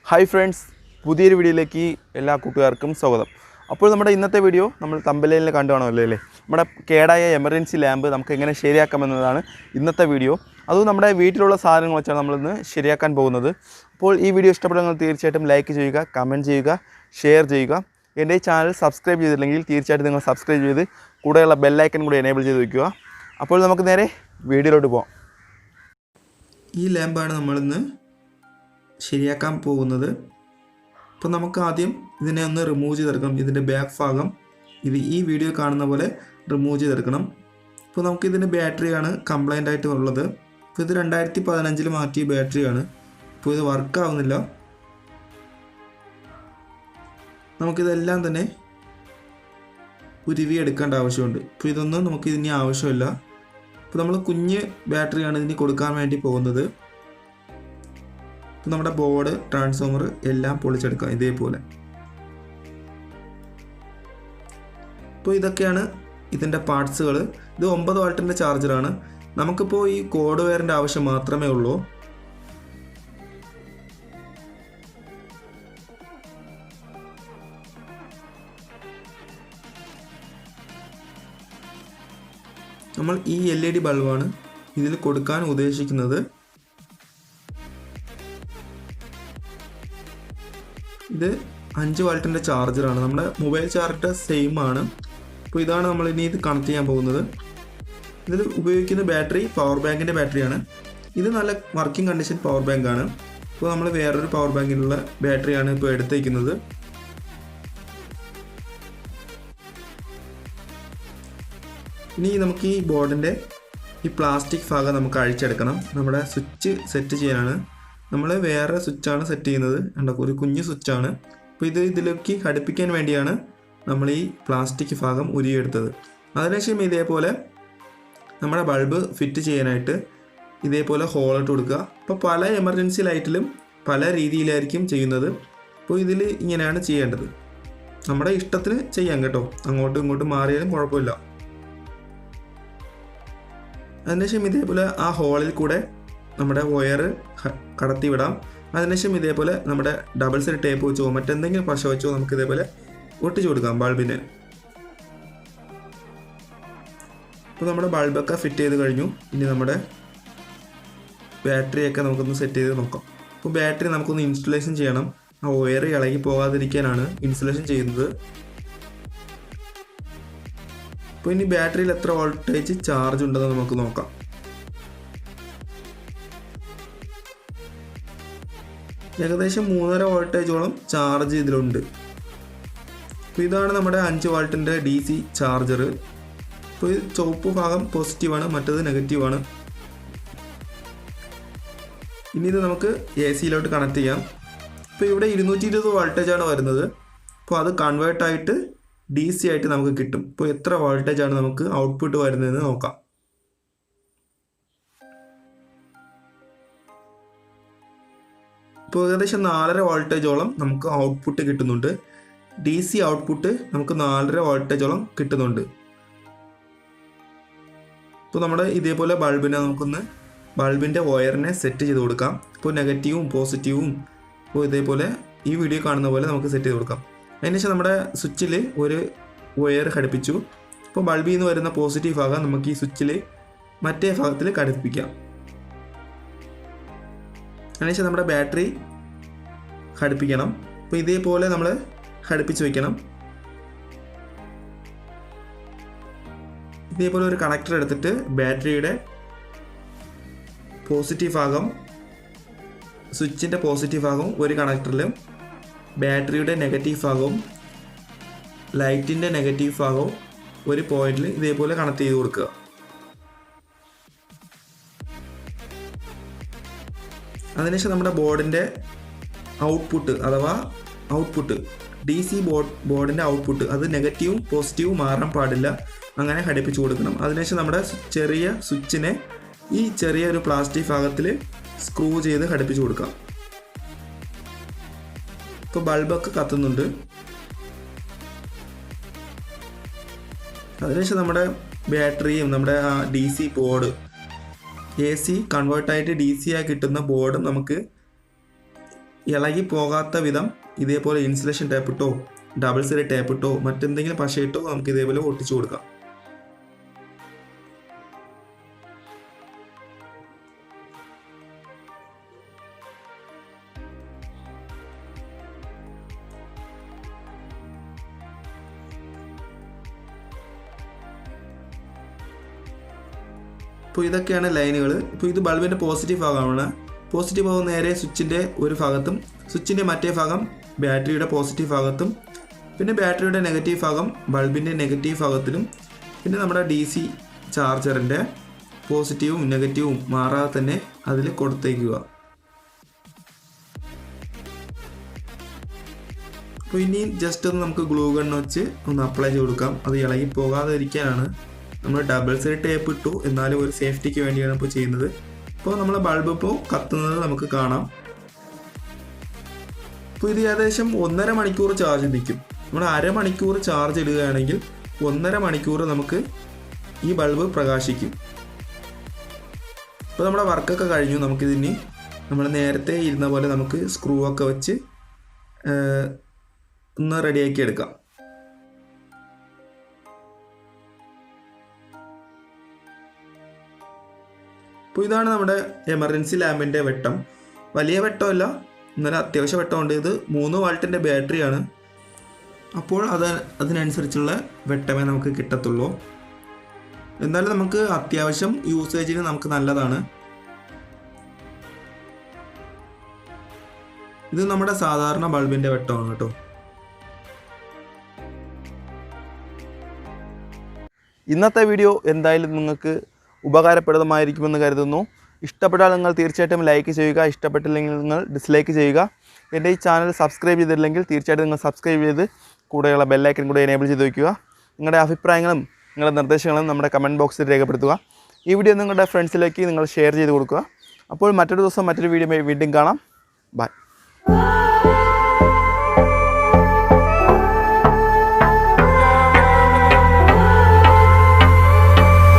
Hi friends, പുതിയൊരു വീഡിയോയിലേക്ക് എല്ലാ കൂട്ടുകാർക്കും സ്വാഗതം. അപ്പോൾ നമ്മുടെ ഇന്നത്തെ വീഡിയോ നമ്മൾ തമ്പലയിൽ കണ്ടു കാണുമല്ലോ അല്ലേ. നമ്മുടെ കേടായ എമർജൻസി ലാമ്പ് നമുക്ക് എങ്ങനെ ശരിയാക്കാമെന്നതാണ് ഇന്നത്തെ വീഡിയോ. അതും നമ്മുടെ വീട്ടിലുള്ള സാധനങ്ങൾ വെച്ചാണ് നമ്മളിന്ന് ശരിയാക്കാൻ പോകുന്നത്. അപ്പോൾ ഈ വീഡിയോ ഇഷ്ടപ്പെടുമെങ്കിൽ തീർച്ചയായിട്ടും ലൈക്ക് ചെയ്യുക, കമൻറ്റ് ചെയ്യുക, ഷെയർ ചെയ്യുക. എൻ്റെ ഈ ചാനൽ സബ്സ്ക്രൈബ് ചെയ്തില്ലെങ്കിൽ തീർച്ചയായിട്ടും നിങ്ങൾ സബ്സ്ക്രൈബ് ചെയ്ത് കൂടെയുള്ള ബെല്ലൈക്കൺ കൂടി എനേബിൾ ചെയ്ത് വയ്ക്കുക. അപ്പോൾ നമുക്ക് നേരെ വീഡിയോയിലോട്ട് പോകാം. ഈ ലാമ്പാണ് നമ്മളിന്ന് ശരിയാക്കാൻ പോകുന്നത്. അപ്പോൾ നമുക്ക് ആദ്യം ഇതിനെ ഒന്ന് റിമൂവ് ചെയ്തെടുക്കണം. ഇതിൻ്റെ ബാക്ക് ഭാഗം ഈ വീഡിയോ കാണുന്ന പോലെ റിമൂവ് ചെയ്തെടുക്കണം. ഇപ്പോൾ നമുക്കിതിൻ്റെ ബാറ്ററിയാണ് കംപ്ലൈൻ്റ് ആയിട്ട് ഉള്ളത്. അപ്പോൾ ഇത് 2015 മാറ്റിയ ബാറ്ററിയാണ്. ഇപ്പോൾ ഇത് വർക്കാവുന്നില്ല. നമുക്കിതെല്ലാം തന്നെ ഉരുവി എടുക്കേണ്ട ആവശ്യമുണ്ട്. ഇപ്പോൾ ഇതൊന്നും നമുക്കിതിന് ആവശ്യമില്ല. ഇപ്പോൾ നമ്മൾ കുഞ്ഞ് ബാറ്ററിയാണ് ഇതിന് കൊടുക്കാൻ വേണ്ടി പോകുന്നത്. ഇപ്പോൾ നമ്മുടെ ബോർഡ്, ട്രാൻസ്ഫോമർ എല്ലാം പൊളിച്ചെടുക്കാം ഇതേപോലെ. ഇപ്പോൾ ഇതൊക്കെയാണ് ഇതിൻ്റെ പാർട്സുകൾ. ഇത് 9 വാട്ടിൻ്റെ ചാർജറാണ്. നമുക്കിപ്പോൾ ഈ കോഡ് വയറിൻ്റെ ആവശ്യം മാത്രമേ ഉള്ളൂ. നമ്മൾ ഈ LED ബൾബാണ് ഇതിൽ കൊടുക്കാൻ ഉദ്ദേശിക്കുന്നത്. ഇത് 5 വാട്ടിൻ്റെ ചാർജറാണ്. നമ്മുടെ മൊബൈൽ ചാർജർ സെയിം ആണ്. അപ്പോൾ ഇതാണ് നമ്മൾ ഇനി ഇത് കണക്ട് ചെയ്യാൻ പോകുന്നത്. ഇതിൽ ഉപയോഗിക്കുന്ന ബാറ്ററി പവർ ബാങ്കിൻ്റെ ബാറ്ററിയാണ്. ഇത് നല്ല വർക്കിംഗ് കണ്ടീഷൻ പവർ ബാങ്കാണ്. ഇപ്പോൾ നമ്മൾ വേറൊരു പവർ ബാങ്കിലുള്ള ബാറ്ററിയാണ് ഇപ്പോൾ എടുത്തേക്കുന്നത്. ഇനി നമുക്ക് ഈ ബോർഡിൻ്റെ ഈ പ്ലാസ്റ്റിക് ഭാഗം നമുക്ക് അഴിച്ചെടുക്കണം. നമ്മുടെ സ്വിച്ച് സെറ്റ് ചെയ്യാനാണ്. നമ്മൾ വേറെ സ്വിച്ചാണ് സെറ്റ് ചെയ്യുന്നത്. ഒരു കുഞ്ഞു സ്വിച്ചാണ്. അപ്പോൾ ഇതിലേക്ക് ഘടിപ്പിക്കാൻ വേണ്ടിയാണ് നമ്മൾ ഈ പ്ലാസ്റ്റിക് ഭാഗം ഉരിയെടുത്തത്. അതിനുശേഷം ഇതേപോലെ നമ്മുടെ ബൾബ് ഫിറ്റ് ചെയ്യാനായിട്ട് ഇതേപോലെ ഹോളിട്ട് കൊടുക്കുക. അപ്പോൾ പല എമർജൻസി ലൈറ്റിലും പല രീതിയിലായിരിക്കും ചെയ്യുന്നത്. അപ്പോൾ ഇതിൽ ഇങ്ങനെയാണ് ചെയ്യേണ്ടത്. നമ്മുടെ ഇഷ്ടത്തിന് ചെയ്യാം കേട്ടോ. അങ്ങോട്ടും ഇങ്ങോട്ടും മാറിയാലും കുഴപ്പമില്ല. അതിനുശേഷം ഇതേപോലെ ആ ഹോളിൽ കൂടെ നമ്മുടെ വയർ കടത്തി വിടാം. അതിനുശേഷം ഇതേപോലെ നമ്മുടെ ഡബിൾ സൈഡ് ടേപ്പ് വെച്ചോ മറ്റെന്തെങ്കിലും പശ വെച്ചോ നമുക്ക് ഇതേപോലെ ഒട്ടിച്ചു കൊടുക്കാം ബൾബിന്. അപ്പോൾ നമ്മുടെ ബൾബൊക്കെ ഫിറ്റ് ചെയ്ത് കഴിഞ്ഞു. ഇനി നമ്മുടെ ബാറ്ററിയൊക്കെ നമുക്കൊന്ന് സെറ്റ് ചെയ്ത് നോക്കാം. അപ്പോൾ ബാറ്ററി നമുക്കൊന്ന് ഇൻസ്റ്റലേഷൻ ചെയ്യണം. ആ വയർ ഇളകി പോകാതിരിക്കാനാണ് ഇൻസ്റ്റലേഷൻ ചെയ്യുന്നത്. അപ്പോൾ ഇനി ബാറ്ററിയിൽ എത്ര വോൾട്ടേജ് ചാർജ് ഉണ്ടെന്ന് നമുക്ക് നോക്കാം. ഏകദേശം 3.5 വോൾട്ടേജോളം ചാർജ് ഇതിലുണ്ട്. അപ്പോൾ ഇതാണ് നമ്മുടെ 5 വാട്ടിൻ്റെ DC ചാർജർ. ഇപ്പോൾ ചുവപ്പ് ഭാഗം പോസിറ്റീവാണ്, മറ്റത് നെഗറ്റീവാണ്. ഇനി ഇത് നമുക്ക് AC-യിലോട്ട് കണക്ട് ചെയ്യാം. ഇപ്പോൾ ഇവിടെ 220 വോൾട്ടേജാണ് വരുന്നത്. അപ്പോൾ അത് കൺവേർട്ടായിട്ട് DC ആയിട്ട് നമുക്ക് കിട്ടും. ഇപ്പോൾ എത്ര വോൾട്ടേജാണ് നമുക്ക് ഔട്ട്പുട്ട് വരുന്നതെന്ന് നോക്കാം. ഇപ്പോൾ ഏകദേശം 4.5 വോൾട്ടേജോളം നമുക്ക് ഔട്ട്പുട്ട് കിട്ടുന്നുണ്ട്. DC ഔട്ട്പുട്ട് നമുക്ക് 4.5 വോൾട്ടേജോളം കിട്ടുന്നുണ്ട്. ഇപ്പോൾ നമ്മുടെ ഇതേപോലെ നമുക്കൊന്ന് ബൾബിൻ്റെ വയറിനെ സെറ്റ് ചെയ്ത് കൊടുക്കാം. ഇപ്പോൾ നെഗറ്റീവും പോസിറ്റീവും ഇപ്പോൾ ഇതേപോലെ ഈ വീഡിയോ കാണുന്ന പോലെ നമുക്ക് സെറ്റ് ചെയ്ത് കൊടുക്കാം. അതിനുശേഷം നമ്മുടെ സ്വിച്ചിൽ ഒരു വയർ ഘടിപ്പിച്ചു. ഇപ്പോൾ ബൾബിൽ നിന്ന് വരുന്ന പോസിറ്റീവ് ഭാഗം നമുക്ക് ഈ സ്വിച്ചിൽ മറ്റേ ഭാഗത്തിൽ ഘടിപ്പിക്കാം. അതിനുശേഷം നമ്മുടെ ബാറ്ററി ഘടിപ്പിക്കണം. അപ്പോൾ ഇതേപോലെ നമ്മൾ ഘടിപ്പിച്ച് വയ്ക്കണം. ഇതേപോലെ ഒരു കണക്ടർ എടുത്തിട്ട് ബാറ്ററിയുടെ പോസിറ്റീവ് ഭാഗം, സ്വിച്ചിൻ്റെ പോസിറ്റീവ് ഭാഗവും ഒരു കണക്ടറിലും ബാറ്ററിയുടെ നെഗറ്റീവ് ഭാഗവും ലൈറ്റിൻ്റെ നെഗറ്റീവ് ഭാഗവും ഒരു പോയിന്റിൽ ഇതേപോലെ കണക്ട് ചെയ്ത് കൊടുക്കുക. അതിനുശേഷം നമ്മുടെ ബോർഡിൻ്റെ ഔട്ട്പുട്ട് അഥവാ DC ബോർഡിൻ്റെ ഔട്ട്പുട്ട് അത് നെഗറ്റീവും പോസിറ്റീവും മാറാൻ പാടില്ല. അങ്ങനെ ഘടിപ്പിച്ച് കൊടുക്കണം. അതിനുശേഷം നമ്മുടെ ചെറിയ സ്വിച്ചിനെ ഈ ചെറിയൊരു പ്ലാസ്റ്റിക് ഭാഗത്തിൽ സ്ക്രൂ ചെയ്ത് ഘടിപ്പിച്ച് കൊടുക്കാം. ഇപ്പോൾ ബൾബൊക്കെ കത്തുന്നുണ്ട്. അതിനുശേഷം നമ്മുടെ ബാറ്ററിയും നമ്മുടെ DC ബോർഡ് AC കൺവേർട്ടായിട്ട് DC ആയി കിട്ടുന്ന ബോർഡും നമുക്ക് ഇളകി പോകാത്ത വിധം ഇതേപോലെ ഇൻസുലേഷൻ ടേപ്പ് ഇട്ടോ ഡബിൾ സൈഡ് ടേപ്പ് ഇട്ടോ മറ്റെന്തെങ്കിലും പശയിട്ടോ നമുക്ക് ഇതേപോലെ ഒട്ടിച്ചു കൊടുക്കാം. അപ്പോൾ ഇതൊക്കെയാണ് ലൈനുകൾ. ഇപ്പോൾ ഇത് ബൾബിൻ്റെ പോസിറ്റീവ് ഭാഗമാണ്. പോസിറ്റീവ് ഭാഗം നേരെ സ്വിച്ചിൻ്റെ ഒരു ഭാഗത്തും സ്വിച്ചിൻ്റെ മറ്റേ ഭാഗം ബാറ്ററിയുടെ പോസിറ്റീവ് ഭാഗത്തും പിന്നെ ബാറ്ററിയുടെ നെഗറ്റീവ് ഭാഗം ബൾബിൻ്റെ നെഗറ്റീവ് ഭാഗത്തിലും പിന്നെ നമ്മുടെ DC ചാർജറിൻ്റെ പോസിറ്റീവും നെഗറ്റീവും മാറാതെ തന്നെ അതിൽ കൊടുത്തേക്കുക. അപ്പോൾ ഇനി ജസ്റ്റ് ഒന്ന് നമുക്ക് ഗ്ലൂ ഗൺ വെച്ച് ഒന്ന് അപ്ലൈ ചെയ്ത് കൊടുക്കാം. അത് ഇളകി പോകാതെ ഇരിക്കാനാണ് നമ്മൾ ഡബിൾ സൈഡ് ടേപ്പ് ഇട്ടു, എന്നാലും ഒരു സേഫ്റ്റിക്ക് വേണ്ടിയാണ് ഇപ്പോൾ ചെയ്യുന്നത്. ഇപ്പോൾ നമ്മൾ ബൾബ് ഇപ്പോൾ കത്തുന്നത് നമുക്ക് കാണാം. ഇപ്പോൾ ഇത് ഏകദേശം 1.5 മണിക്കൂർ ചാർജ് നിൽക്കും. നമ്മൾ അരമണിക്കൂർ ചാർജ് ഇടുകയാണെങ്കിൽ 1.5 മണിക്കൂർ നമുക്ക് ഈ ബൾബ് പ്രകാശിക്കും. ഇപ്പോൾ നമ്മുടെ വർക്കൊക്കെ കഴിഞ്ഞു. നമുക്കിതിന് നമ്മൾ നേരത്തെ ഇരുന്ന പോലെ നമുക്ക് സ്ക്രൂ ഒക്കെ വെച്ച് ഒന്ന് റെഡിയാക്കി എടുക്കാം. അപ്പോൾ ഇതാണ് നമ്മുടെ എമർജൻസി ലാമ്പിൻ്റെ വെട്ടം. വലിയ വെട്ടമല്ല, എന്നാലും അത്യാവശ്യം വെട്ടമുണ്ട്. ഇത് 3 വാൾട്ടിൻ്റെ ബാറ്ററിയാണ്. അപ്പോൾ അതിനനുസരിച്ചുള്ള വെട്ടമേ നമുക്ക് കിട്ടത്തുള്ളൂ. എന്നാലും നമുക്ക് അത്യാവശ്യം യൂസേജിന് നമുക്ക് നല്ലതാണ്. ഇത് നമ്മുടെ സാധാരണ ബൾബിൻ്റെ വെട്ടമാണ് കേട്ടോ. ഇന്നത്തെ വീഡിയോ എന്തായാലും നിങ്ങൾക്ക് ഉപകാരപ്രദമായിരിക്കുമെന്ന് കരുതുന്നു. ഇഷ്ടപ്പെട്ടാൽ നിങ്ങൾ തീർച്ചയായിട്ടും ലൈക്ക് ചെയ്യുക, ഇഷ്ടപ്പെട്ടില്ലെങ്കിൽ നിങ്ങൾ ഡിസ്ലൈക്ക് ചെയ്യുക. എൻ്റെ ഈ ചാനൽ സബ്സ്ക്രൈബ് ചെയ്തിട്ടില്ലെങ്കിൽ തീർച്ചയായിട്ടും നിങ്ങൾ സബ്സ്ക്രൈബ് ചെയ്ത് കൂടെയുള്ള ബെല്ലൈക്കൻ കൂടെ എനേബിൾ ചെയ്ത് വയ്ക്കുക. നിങ്ങളുടെ അഭിപ്രായങ്ങളും നിങ്ങളുടെ നിർദ്ദേശങ്ങളും നമ്മുടെ കമൻറ്റ് ബോക്സിൽ രേഖപ്പെടുത്തുക. ഈ വീഡിയോ നിങ്ങളുടെ ഫ്രണ്ട്സിലേക്ക് നിങ്ങൾ ഷെയർ ചെയ്ത് കൊടുക്കുക. അപ്പോൾ മറ്റൊരു ദിവസം മറ്റൊരു വീഡിയോ വീണ്ടും കാണാം. ബൈ.